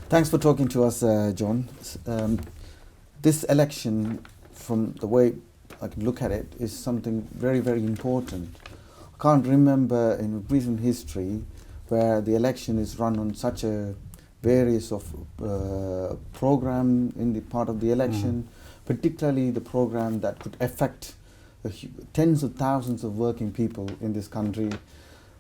Thanks for talking to us, John. This election, from the way I can look at it, is something very, very important. I can't remember in recent history where the election is run on such a various of program in the part of the election, particularly the program that could affect tens of thousands of working people in this country.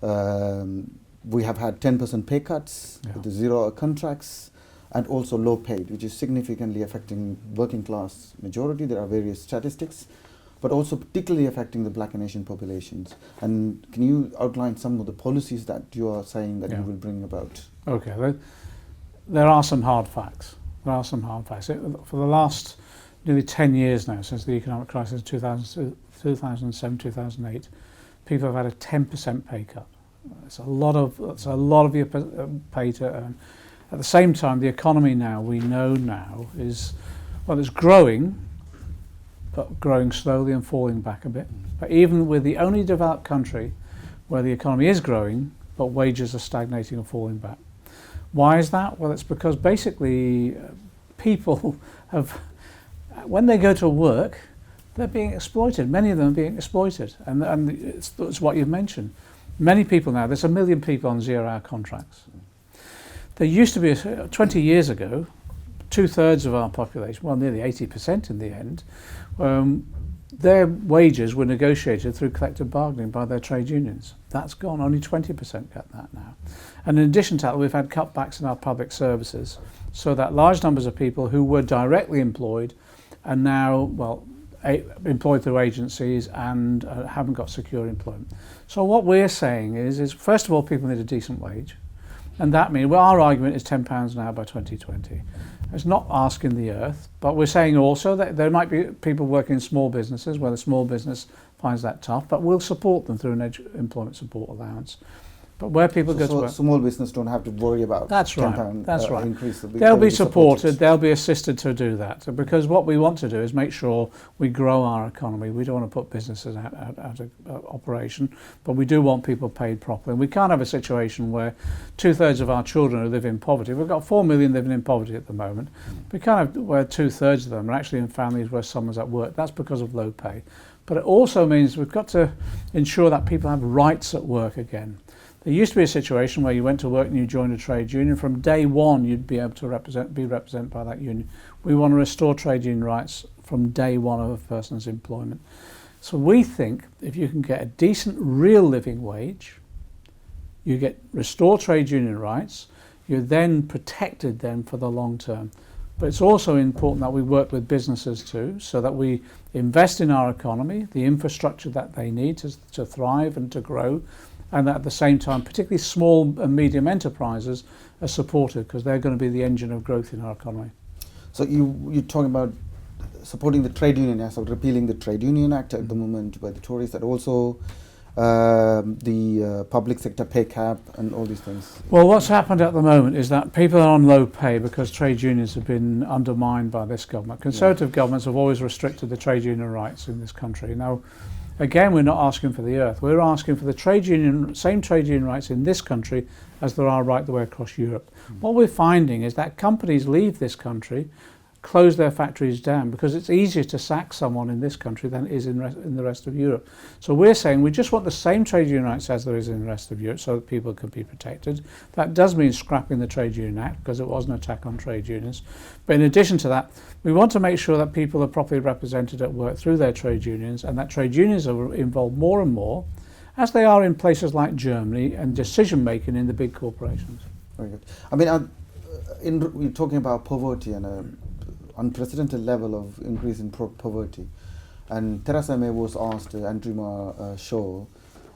We have had 10% pay cuts, with the 0 contracts, and also low paid, which is significantly affecting working class majority. There are various statistics, but also particularly affecting the Black and Asian populations. And can you outline some of the policies that you are saying that you will bring about? Okay, there are some hard facts. For the last nearly 10 years now, since the economic crisis of 2007, 2008, people have had a 10% pay cut. It's a lot of your pay to earn. At the same time, the economy now, we know now, is, well, it's growing, but growing slowly and falling back a bit. But even with the only developed country where the economy is growing, but wages are stagnating and falling back. Why is that? Well, it's because basically people have, when they go to work, they're being exploited. Many of them are being exploited. And it's what you've mentioned. Many people now, there's 1 million people on 0-hour contracts. There used to be, 20 years ago, 2/3 of our population, well, nearly 80% in the end, their wages were negotiated through collective bargaining by their trade unions. That's gone, only 20% get that now. And in addition to that, we've had cutbacks in our public services, so that large numbers of people who were directly employed are now, well, employed through agencies and haven't got secure employment. So what we're saying is first of all, people need a decent wage. And that means, well, our argument is £10 an hour by 2020. It's not asking the earth, but we're saying also that there might be people working in small businesses where the small business finds that tough, but we'll support them through an employment support allowance. But where people go to work, small business don't have to worry about £10 increase. They'll be supported, they'll be assisted to do that. Because what we want to do is make sure we grow our economy. We don't want to put businesses out of operation, but we do want people paid properly. And we can't have a situation where 2/3 of our children who live in poverty, we've got 4 million living in poverty at the moment, we can't have where 2/3 of them are actually in families where someone's at work. That's because of low pay. But it also means we've got to ensure that people have rights at work again. There used to be a situation where you went to work and you joined a trade union. From day one, you'd be able to be represented by that union. We want to restore trade union rights from day one of a person's employment. So we think if you can get a decent real living wage, you get restore trade union rights, you're then protected then for the long term. But it's also important that we work with businesses too, so that we invest in our economy, the infrastructure that they need to thrive and to grow, and that at the same time, particularly small and medium enterprises are supported because they're going to be the engine of growth in our economy. So you're talking about supporting the trade union as of repealing the Trade Union Act at the moment by the Tories, that also the public sector pay cap and all these things? Well, what's happened at the moment is that people are on low pay because trade unions have been undermined by this government. Conservative governments have always restricted the trade union rights in this country. Now, again, we're not asking for the earth. We're asking for the same trade union rights in this country as there are right the way across Europe. What we're finding is that companies leave this country, close their factories down, because it's easier to sack someone in this country than it is in the rest of Europe. So we're saying we just want the same trade union rights as there is in the rest of Europe so that people can be protected. That does mean scrapping the Trade Union Act because it was an attack on trade unions. But in addition to that, we want to make sure that people are properly represented at work through their trade unions, and that trade unions are involved more and more, as they are in places like Germany, and decision making in the big corporations. Very good. I mean, you're talking about poverty and a unprecedented level of increase in poverty, and Theresa May was asked Andrew Marr show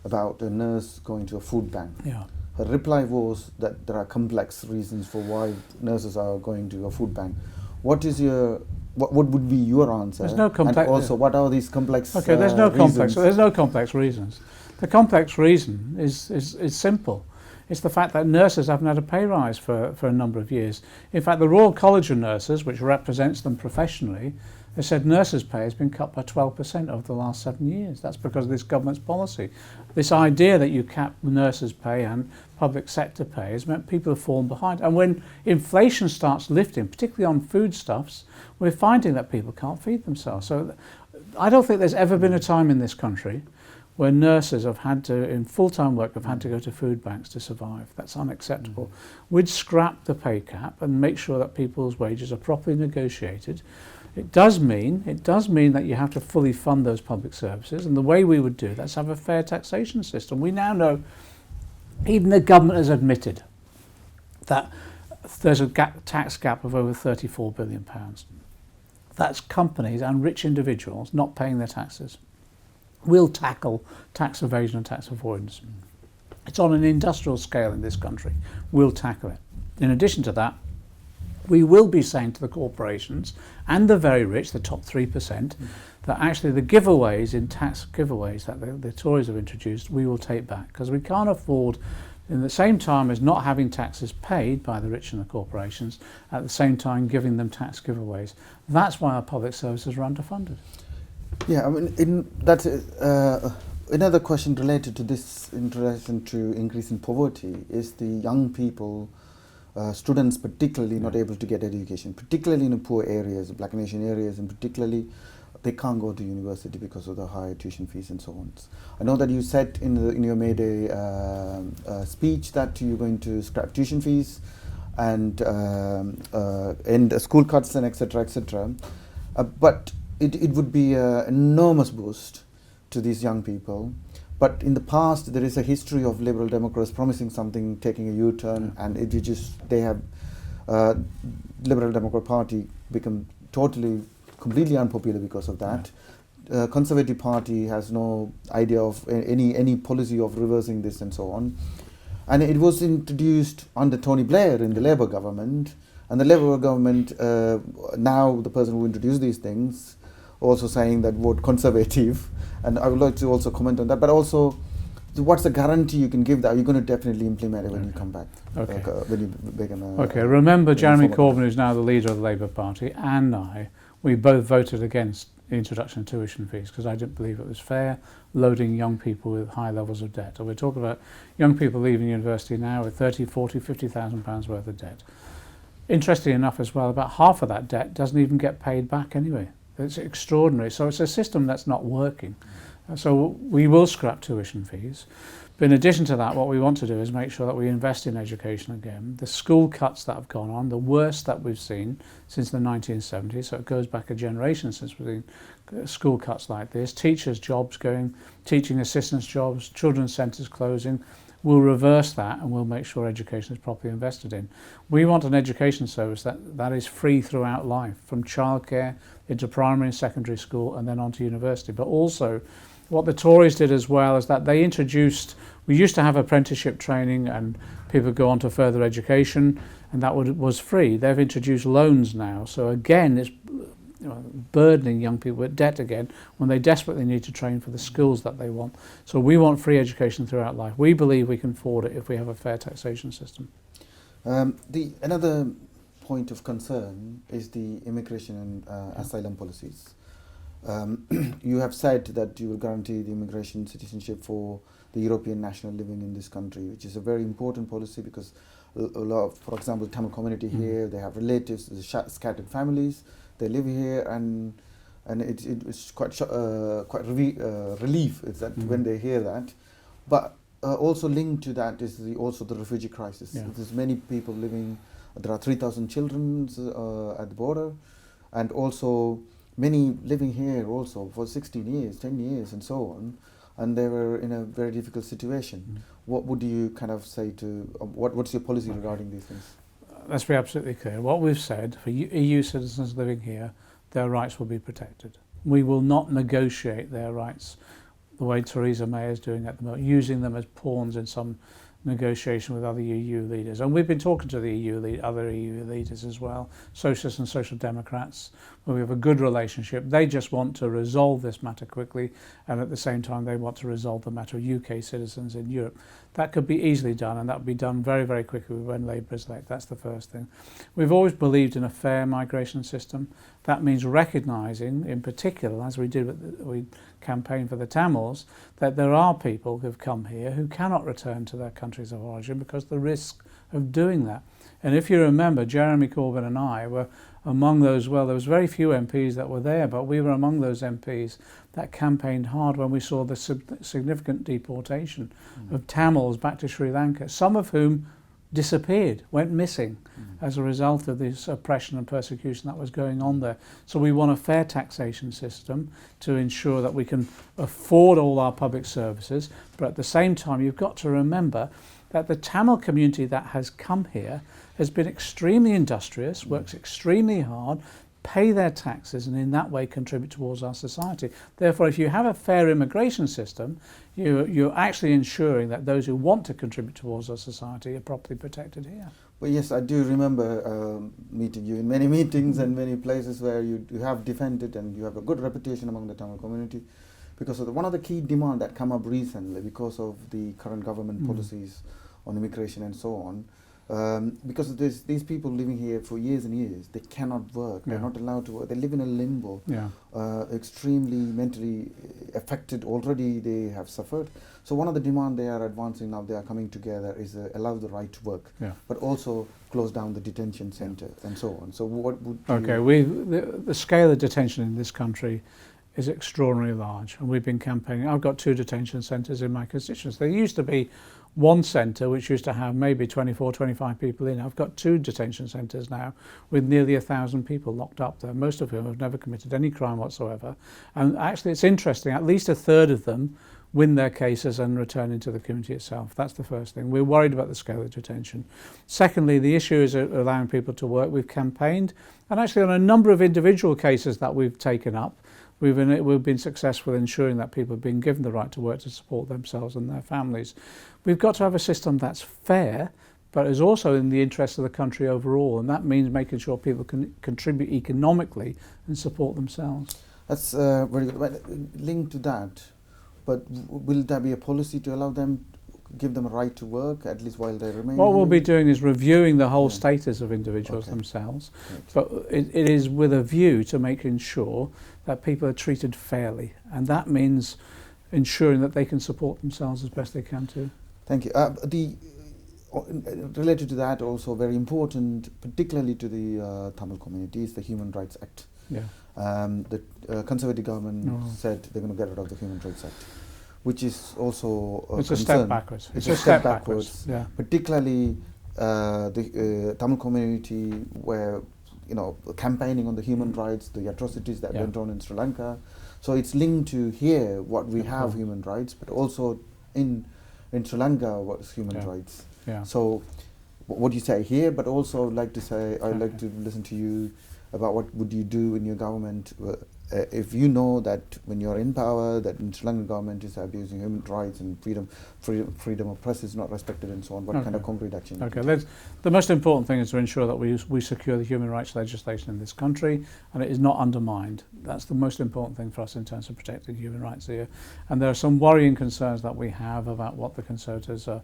about a nurse going to a food bank. Yeah. Her reply was that there are complex reasons for why nurses are going to a food bank. What would be your answer? There's no complex. And also, what are these complex? Okay, there's no reasons? complex. There's no complex reasons. The complex reason is simple. It's the fact that nurses haven't had a pay rise for a number of years. In fact, the Royal College of Nurses, which represents them professionally, They said nurses' pay has been cut by 12% over the last 7 years. That's because of this government's policy. This idea that you cap nurses' pay and public sector pay has meant people have fallen behind. And when inflation starts lifting, particularly on foodstuffs, we're finding that people can't feed themselves. So I don't think there's ever been a time in this country where nurses have had to, in full-time work, have had to go to food banks to survive. That's unacceptable. We'd scrap the pay cap and make sure that people's wages are properly negotiated. It does mean that you have to fully fund those public services, and the way we would do that is have a fair taxation system. We now know, even the government has admitted, that there's a tax gap of over £34 billion. That's companies and rich individuals not paying their taxes. We'll tackle tax evasion and tax avoidance. It's on an industrial scale in this country. We'll tackle it. In addition to that, we will be saying to the corporations and the very rich, the top 3%, that actually the giveaways in tax giveaways that the Tories have introduced, we will take back, because we can't afford, in the same time as not having taxes paid by the rich and the corporations, at the same time giving them tax giveaways. That's why our public services are underfunded. Yeah, I mean, that's another question related to this in relation to increase in poverty is the young people, students particularly, not able to get education, particularly in the poor areas, Black and Asian areas, and particularly they can't go to university because of the high tuition fees and so on. I know that you said in your May Day speech that you're going to scrap tuition fees and end school cuts and etc. etc. But it would be an enormous boost to these young people. But in the past, there is a history of Liberal Democrats promising something, taking a U-turn, and they have Liberal Democrat Party become completely unpopular because of that. Conservative Party has no idea of any policy of reversing this and so on. And it was introduced under Tony Blair in the Labour government, and the Labour government, now the person who introduced these things, also saying that vote Conservative, and I would like to also comment on that, but also what's the guarantee you can give that you're going to definitely implement it when you come back? Okay. When you become remember Jeremy Corbyn, who's now the leader of the Labour Party, and we both voted against the introduction of tuition fees because I didn't believe it was fair, loading young people with high levels of debt. And we're talking about young people leaving university now with 30, 40, 50,000 pounds worth of debt. Interestingly enough as well, about half of that debt doesn't even get paid back anyway. It's extraordinary. So it's a system that's not working. So we will scrap tuition fees. But in addition to that, what we want to do is make sure that we invest in education again. The school cuts that have gone on, the worst that we've seen since the 1970s, so it goes back a generation since we've seen school cuts like this, teachers' jobs going, teaching assistants' jobs, children's centres closing. We'll reverse that and we'll make sure education is properly invested in. We want an education service that is free throughout life, from childcare into primary and secondary school and then on to university. But also what the Tories did as well is that they introduced, we used to have apprenticeship training and people go on to further education and that was free. They've introduced loans now. So again, it's burdening young people with debt again when they desperately need to train for the skills that they want. So we want free education throughout life. We believe we can afford it if we have a fair taxation system. Another point of concern is the immigration and asylum policies. You have said that you will guarantee the immigration citizenship for the European national living in this country, which is a very important policy because a lot of, for example, Tamil community here, they have relatives, scattered families, they live here, and it's quite relief is that when they hear that. But also linked to that is also the refugee crisis. Yeah. There's many people living. There are 3,000 children at the border, and also many living here also for 16 years, 10 years, and so on. And they were in a very difficult situation. What would you kind of say to what's your policy regarding these things? Let's be absolutely clear. What we've said, for EU citizens living here, their rights will be protected. We will not negotiate their rights the way Theresa May is doing at the moment, using them as pawns in some negotiation with other EU leaders. And we've been talking to the other EU leaders as well, Socialists and Social Democrats, where we have a good relationship. They just want to resolve this matter quickly, and at the same time they want to resolve the matter of UK citizens in Europe. That could be easily done, and that would be done very, very quickly when Labour is elected. That's the first thing. We've always believed in a fair migration system. That means recognising, in particular, as we did, we campaigned for the Tamils, that there are people who've come here who cannot return to their countries of origin because of the risk of doing that. And if you remember, Jeremy Corbyn and I were among those, well, there was very few MPs that were there, but we were among those MPs that campaigned hard when we saw the significant deportation of Tamils back to Sri Lanka, some of whom disappeared, went missing as a result of this oppression and persecution that was going on there. So we want a fair taxation system to ensure that we can afford all our public services, but at the same time you've got to remember that the Tamil community that has come here has been extremely industrious, works extremely hard, pay their taxes, and in that way contribute towards our society. Therefore, if you have a fair immigration system, you're actually ensuring that those who want to contribute towards our society are properly protected here. Well, yes, I do remember meeting you in many meetings and many places where you have defended and you have a good reputation among the Tamil community, because of one of the key demands that come up recently because of the current government policies on immigration and so on. Because there's these people living here for years and years, they cannot work, they're not allowed to work, they live in a limbo, extremely mentally affected already, they have suffered. So one of the demands they are advancing now, they are coming together, is allow the right to work, but also close down the detention centre and so on. So what would the scale of detention in this country is extraordinarily large, and we've been campaigning. I've got 2 detention centres in my constituency. There used to be one centre which used to have maybe 24, 25 people in. I've got 2 detention centres now with nearly 1,000 people locked up there, most of whom have never committed any crime whatsoever. And actually it's interesting, at least a third of them win their cases and return into the community itself. That's the first thing. We're worried about the scale of detention. Secondly, the issue is allowing people to work. We've campaigned, and actually on a number of individual cases that we've taken up, we've been successful in ensuring that people have been given the right to work to support themselves and their families. We've got to have a system that's fair, but is also in the interest of the country overall, and that means making sure people can contribute economically and support themselves. That's very good. Well, linked to that, but will there be a policy to allow them, give them a right to work, at least while they remain? What we'll be doing is reviewing the whole status of individuals themselves, but it is with a view to making sure that people are treated fairly, and that means ensuring that they can support themselves as best they can too. Thank you. Related to that, also very important, particularly to the Tamil community, is the Human Rights Act. The Conservative government said they're going to get rid of the Human Rights Act, which is also a It's concern. a step backwards. It's a step backwards. Particularly the Tamil community, where campaigning on the human rights, the atrocities that went on in Sri Lanka. So it's linked to here what we have human rights, but also in Sri Lanka what's human rights. So what you say here, but also I'd like to listen to you about what would you do in your government if you know that when you're in power that in Sri Lankan government is abusing human rights and freedom of press is not respected and so on. What kind of concrete action? The most important thing is to ensure that we secure the human rights legislation in this country and it is not undermined. That's the most important thing for us in terms of protecting human rights here. And there are some worrying concerns that we have about what the Conservatives are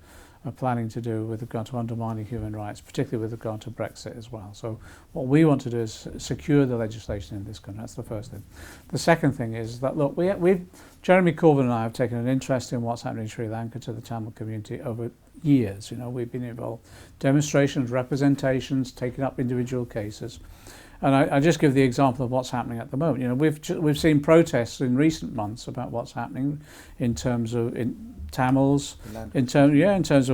planning to do with regard to undermining human rights, particularly with regard to Brexit as well. So what we want to do is secure the legislation in this country. That's the first thing. The second thing is that, look, Jeremy Corbyn and I have taken an interest in what's happening in Sri Lanka to the Tamil community over years. We've been involved, demonstrations, representations, taking up individual cases. And I just give the example of what's happening at the moment. We've seen protests in recent months about what's happening in terms of Tamils, in terms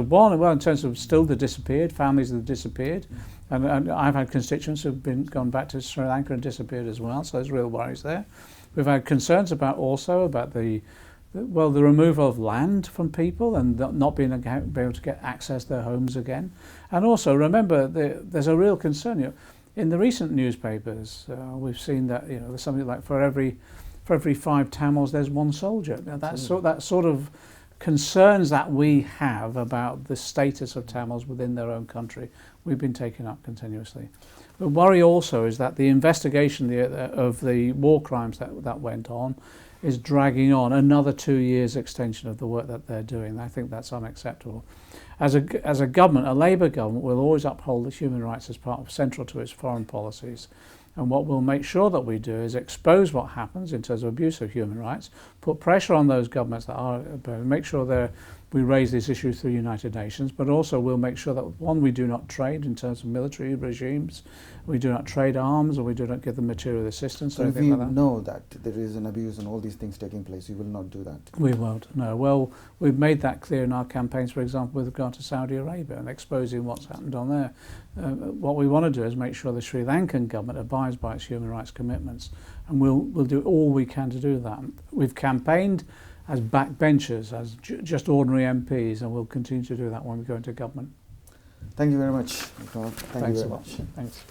of still the disappeared, families that have disappeared. And I've had constituents who've gone back to Sri Lanka and disappeared as well, so there's real worries there. We've had concerns about the removal of land from people and not being able to get access to their homes again. And also, remember, there's a real concern. In the recent newspapers, we've seen that there's something like for every 5 Tamils, there's 1 soldier. Now, that sort of concerns that we have about the status of Tamils within their own country, we've been taking up continuously. The worry also is that the investigation of the war crimes that went on is dragging on another 2 years extension of the work that they're doing. I think that's unacceptable. As a government, a Labour government will always uphold the human rights as part of central to its foreign policies. And what we'll make sure that we do is expose what happens in terms of abuse of human rights, put pressure on those governments that are, make sure we raise these issues through the United Nations, but also we'll make sure that, one, we do not trade in terms of military regimes, we do not trade arms, or we do not give them material assistance. So if we know that there is an abuse and all these things taking place, you will not do that? We won't, no. Well, we've made that clear in our campaigns, for example, with regard to Saudi Arabia and exposing what's happened on there. What we want to do is make sure the Sri Lankan government abides by its human rights commitments, and we'll do all we can to do that. We've campaigned as backbenchers, as just ordinary MPs, and we'll continue to do that when we go into government. Thank you very much, McDonnell. Thank you very much. Thanks.